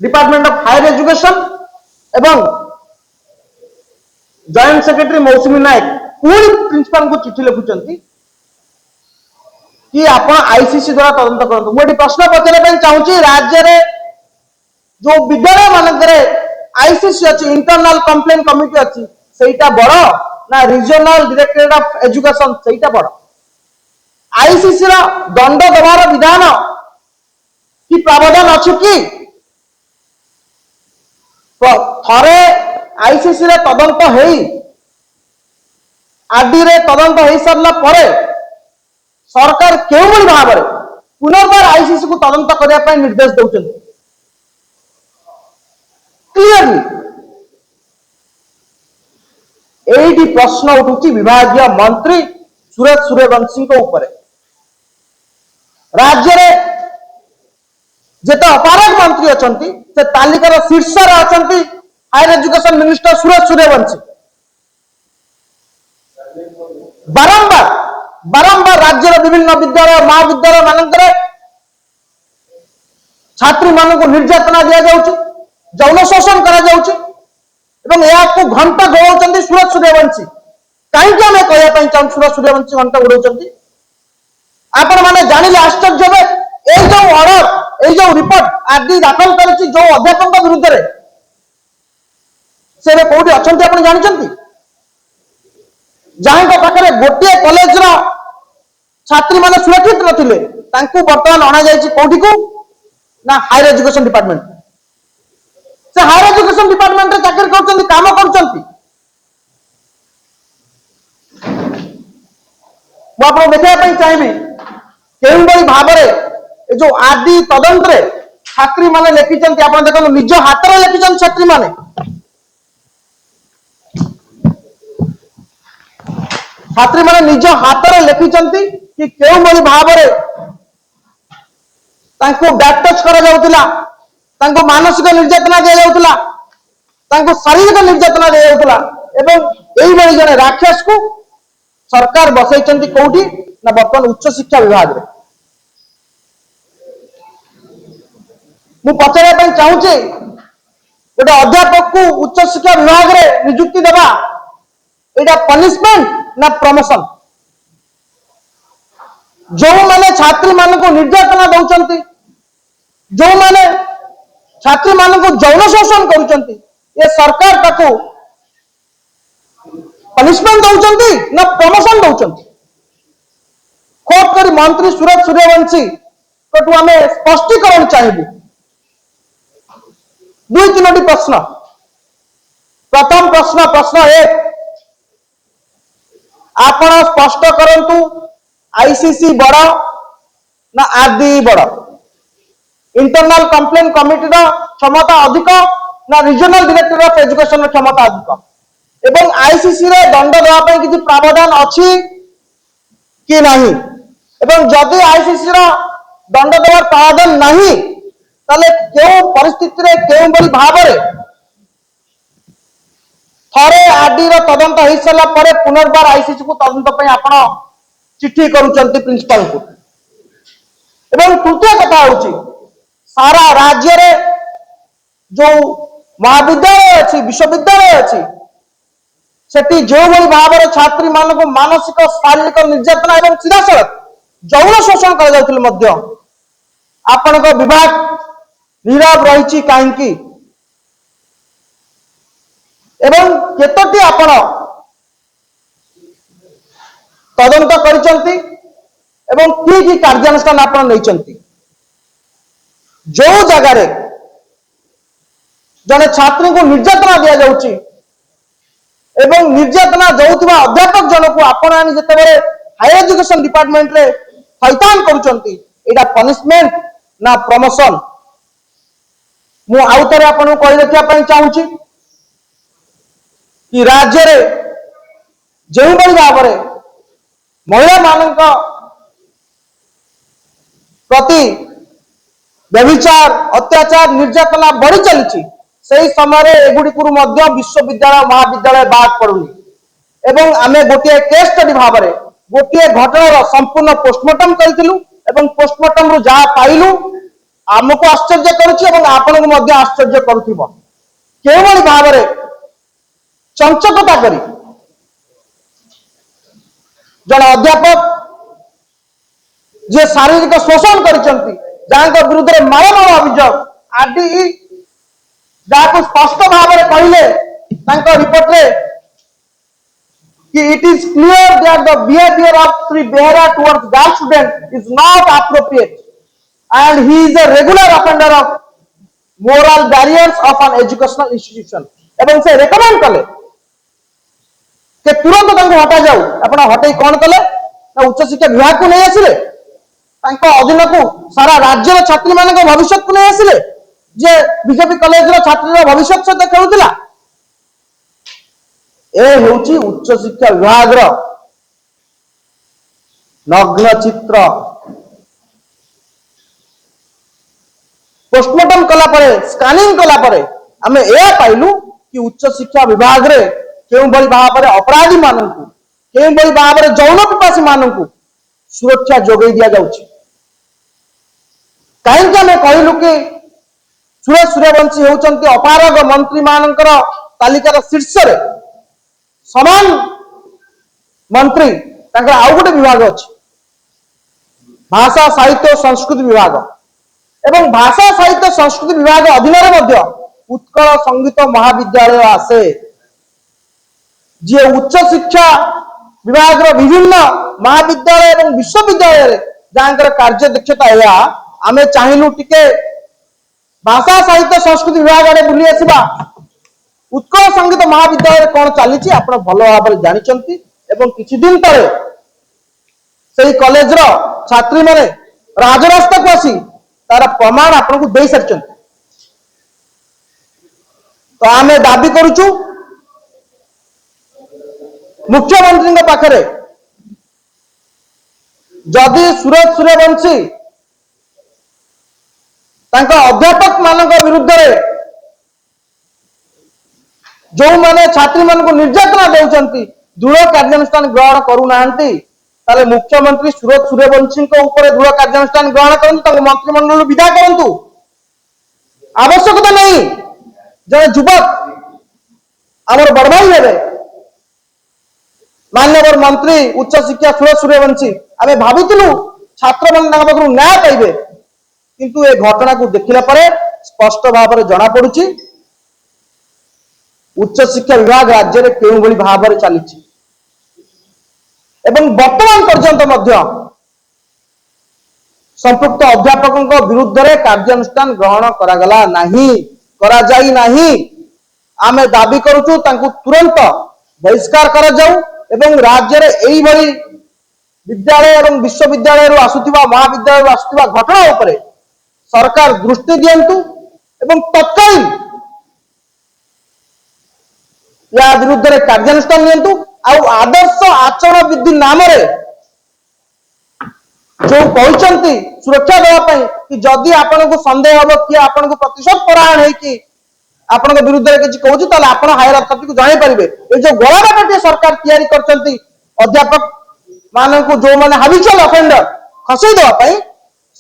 Department of higher education एवं joint secretary मौसुमी नायक पुणी principal को चिठी लिखुंट कि आप आईसीसी द्वारा तदंत करूँ। मुझे प्रश्न पचार चाहूँगी राज्य में जो विद्यालय मानक आईसीसी अच्छी इंटरनल कंप्लेन कमिटी अच्छी सेटा बड़ ना रीजनल डायरेक्टरेट ऑफ एजुकेशन सेटा बड़ आईसीसी दंड दबार विधान कि प्रावधान अच्छी कि थरे आईसीसी रे तदंत हेई आरडी रे तदंत हेई सरला परे सरकार केउ भली भाबरे पुनर्बार आईसीसी को तदंत करिया पय निर्देश दउछन क्लियरली एडी प्रश्न उठुची विभागीय मंत्री सुरेश सूर्यवंशी को ऊपर राज्य रे जेते अपारक मंत्री अछंती से तालिकार शीर्ष रे अछंती higher education minister Suresh Suryavanshi बारंबार बारंबार राज्य विभिन्न विद्यालय महाविद्यालय मानक छात्री मान को निर्यातना दिया जाउची जौन शोषण करा जाउची एवं याको घंटा घोड़ाउछंती सुरेश सूर्यवंशी कहीं आम कहवाई चाहूँ सुरेश सूर्यवंशी घंटा घोड़ाउछंती आपण माने जानिले आश्चर्य हे ए जो ऑर्डर ए जो रिपोर्ट आरडी दाखल करिछि जो अध्यापक विरुद्ध रे से कोठी अछंती आपण जानिछंती जहां पाखे गोटे कॉलेज रो छात्री माने सुरक्षित नथिले तांकू वर्तमान अणा जायछि कोठी को ना हायर एजुकेशन डिपार्टमेंट से हायर एजुकेशन डिपार्टमेंट रे चाकरी करछंती काम करछंती मु आपन देखा पई चाहिबी केउ बई भाबरे ए जो आरडी तदंत रे छात्री माने लिखिछंती आपण देखो निज हाथ रे लिखिछन छात्री माने छात्री माने निज हाथ रे लिखिछंती कि केउ बई भाबरे तांको बैक टच करा जाउतिला तांको मानसिक निर्यातना दिया जाउतिला तांको शारीरिक निर्यातना दिया जाउतिला एवं एई बई जने राक्षस को सरकार बसैचंती कोठी ना वर्तमान उच्च शिक्षा विभाग रे मु पचारे पई चाहूचे गोटे अध्यापक को उच्च शिक्षा विभाग रे नियुक्ति देबा एटा पनिशमेंट ना प्रमोशन जो माने छात्री मान को निर्यातना दउचंती जो माने छात्री मान को जौन शोषण करूचंती ये सरकार ताको पनिशमेंट दउचंती ना प्रमोशन दउचंती खोट करी मंत्री सुरेश सूर्यवंशी कटु आमे स्पष्टीकरण चाहिबू दुई तीनोटी प्रश्न प्रथम प्रश्न प्रश्न एक आपण स्पष्ट करंतु आईसीसी बड़ ना आरडी बड़ इंटरनल कंप्लेन कमिटी रो क्षमता अधिक ना रीजनल डायरेक्टर ऑफ एजुकेशन रो क्षमता अधिक एवं आईसीसी रे दंड देवा पई किछि प्रावधान अछि कि नाही एवं जदि आईसीसी रो दंड देवा प्रावधान नाही ताले केउ परिस्थिति रे केउ बली भाबरे थरे आरडी रो तदंत होई सला परे पुनर्बार आईसीसी को तदंत पई आपण चिट्ठी करूचंती प्रिंसिपल को एवं तृतीय कथा होची सारा राज्य रे जो महाविद्यालय अच्छी विश्वविद्यालय अच्छी सेठी जो भली भाव छात्री मान को मानसिक शारीरिक निर्यातना एवं सीधासलख जौन शोषण कर जाउथिल मध्य आपण को विभाग नीरव रही कहीं एवं केतोटी आपण तदंत करिसंती एवं की कार्यानुष्ठान आपण नैचंती जो जगार जने छात्री को निर्यातना दिया जाउची एवं निर्यातना जाउथिबा अध्यापक जन को आपण आनी जते बेले हायर एजुकेशन डिपार्टमेंट रे फैतान करूचंती एटा पनिशमेंट ना प्रमोशन मु आउतरे आपण को कहि रखिया पई चाहूची कि राज्य रे जेउ बड़ी भाबरे महिला मानक प्रति व्यभिचार अत्याचार निर्यातना बढ़ी चली से समय एगुड़ी मध्य विश्वविद्यालय महाविद्यालय बाद पड़ुनी एवं आमे गोटे केस स्टडी भाव में गोटे घटनार संपूर्ण पोस्टमार्टम करूँ पोस्टमार्टम रु जहाँ पाइलु आमको आश्चर्य करुच्ची एवं आपण को मध्य आश्चर्य करुथिबो केवल भाव में चंचकता करी जन अध्यापक जे शारीरिक शोषण करिसंती जहाँ विरुद्ध में मारमार अभियोग आदि जहाँ स्पष्ट भाव में कहले रिपोर्ट रे कि it is clear that the behavior of Sri Behera towards girl student is not appropriate and he is a regular offender of moral barriers of an educational institution एवं से रेकमेंड कले कि तुरंत तांको हटा जाऊ आपण हटई कौन कले ना उच्च शिक्षा विभाग को नहीं आसिले तांको अधीन को सारा राज्य छात्री मान भविष्य को नहीं आसिले जे बीजेपी कॉलेज रो छात्री भविष्य सहित खेलुला ए होची उच्च शिक्षा विभाग रो नग्न चित्र पोस्टमार्टम कला परे स्कैनिंग कला परे हमें ए पाइलु कि उच्च शिक्षा विभाग रे केउ बड़ी भाव रे अपराधी माननकु केउ बड़ी भाव रे जौन पिपासी माननकु सुरक्षा जोगई दिया जाउची काहे कि हमें कहलु कि सुरेश सूर्यवंशी होचंती अपारग मंत्री मानकर तालिकार शीर्ष रे समान मंत्री तांकर आउ गोटे विभाग अछि भाषा साहित्य और संस्कृति विभाग एवं भाषा साहित्य संस्कृति विभाग अधीन रे उत्कल संगीत महाविद्यालय आसे जे उच्च शिक्षा विभाग रो विभिन्न महाविद्यालय एवं विश्वविद्यालय रे जहाँकर कार्य दक्षता है आमे चाहिलु टिके भाषा साहित्य संस्कृति विभाग रे बुली आसीबा उत्कल संगीत महाविद्यालय कौन चली आप भल भाव जानते एवं किछि दिन तले से कॉलेज रो छात्री माने राजरास्ता को आसी तार प्रमाण आपको दे सारी तो आम दाबी करुचु मुख्यमंत्री पाखरे जदि सुरेश सूर्यवंशी अध्यापक मान विरुद्ध रे जो माने छात्री मान को निर्यातना देउचंती दृढ़ कार्यानुष्ठान ग्रहण करूना मुख्यमंत्री सुरेश सूर्यवंशी ऊपर दृढ़ कार्यानुष्ठान ग्रहण करूँ मंत्रिमंडल विदा करूँ आवश्यकता नहीं जड़े युवक आमर बड़ भाई हे मान्यवर मंत्री उच्च शिक्षा सुरेश सूर्यवंशी आम भाविलु छात्र मान न्याय पाइबे किंतु ए घटना को देखला परे स्पष्ट भाव में जना पड़ुची उच्च शिक्षा विभाग राज्य में केउ भली भाव में चली एवं वर्तमान पर्यंत संपुक्त अध्यापकों विरुद्ध रे कार्यानुष्ठान ग्रहण करागला नहीं करा जाई नहीं आमे दाबी करूछु तांकु तुरंत बहिष्कार करा जाऊ एवं राज्य रे एई भली विद्यालय एवं विश्वविद्यालय रो आसुथिबा महाविद्यालय रो आसुथिबा घटना उपरे सरकार दृष्टि दियंतु एवं तत्काल या विरुद्ध रे कार्यानुष्ठान लियंतु आउ आदर्श आचरण विधि नाम रे जो कहते सुरक्षा देवाई कि जदि आपण को संदेह हम कि आपण को प्रतिशत परायण है कि आपण विरुद्ध में किसी कहूँ आप हायर अथॉरिटी को जानी पारे ये जो गलाबाटी सरकार तैयारी करछंती अध्यापक मान को जो मैंने हाबिचुअल अफेंडर खसई देवाई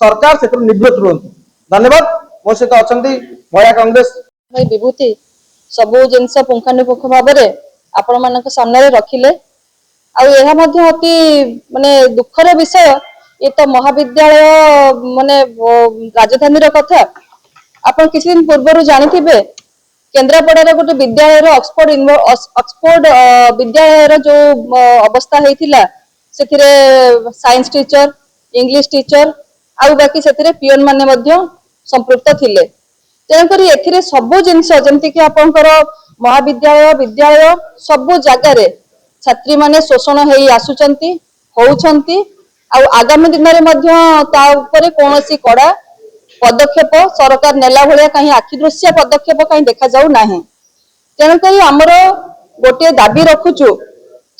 सरकार से निवृत्त रुहतु धन्यवाद मो सहित अच्छा महिला कांग्रेस विभूति सबू जिनस पुंखानुपुंख भाव में आपण मान सामने रखिले अति माने दुखर विषय ये तो महाविद्यालय माने राजधानी कथा आपण किसी दिन पूर्व जानी केन्द्रापड़ा गोटे विद्यालय ऑक्सफोर्ड विद्यालय जो अवस्था होता से साइंस टीचर इंग्लिश टीचर आउ बाकी से पियन माने संपृक्त थिले तेणुकर ए सबू जिनस जमती कि आपंकर महाविद्यालय विद्यालय सबू जगार छात्री माने शोषण हो आसुचंती होउचंती आगामी दिन में कौन कड़ा पदक्षेप सरकार नेला भाया कहीं आखिदृश्य पदक्षेप कहीं देखा जाऊ ना तेणुक आमर गोटे दाबी रखुचु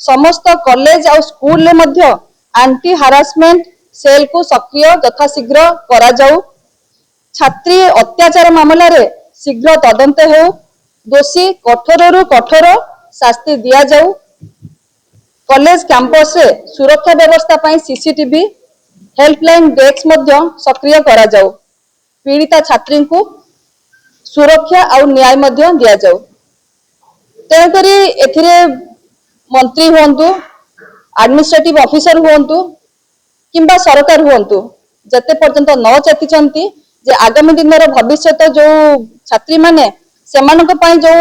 समस्त कॉलेज और स्कूल एंटी हारासमेंट सेल को सक्रिय यथाशीघ्र करा जाऊ छात्री अत्याचार मामला रे शीघ्र तदंत हो दोषी कठोर कठोर शास्ति दिया जाऊ कॉलेज कैंपस रे सुरक्षा व्यवस्था पाई सीसीटीवी हेल्पलाइन डेस्क सक्रिय करा जाऊ पीड़िता छात्री को सुरक्षा और न्याय मध्य दिया जाऊ। तेणुकरी एथिरे मंत्री हुंतु एडमिनिस्ट्रेटिव ऑफिसर हुंतु किंबा सरकार हुंतु जते पर्यंत न चेतिचंती जे आगामी दिन भविष्य जो छात्री माने सेमानक पई जो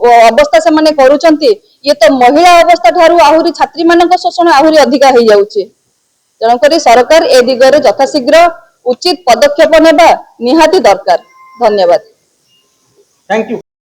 अवस्था से माने करूचंती ये तो महिला अवस्था ठारू आहुरी छात्री मानक शोषण आहुरी अधिका हो जाउची। तेणुकरी सरकार ए दिगरे यथाशीघ्र उचित पदक्षेप नेबा निहाती दरकार। धन्यवाद। Thank you.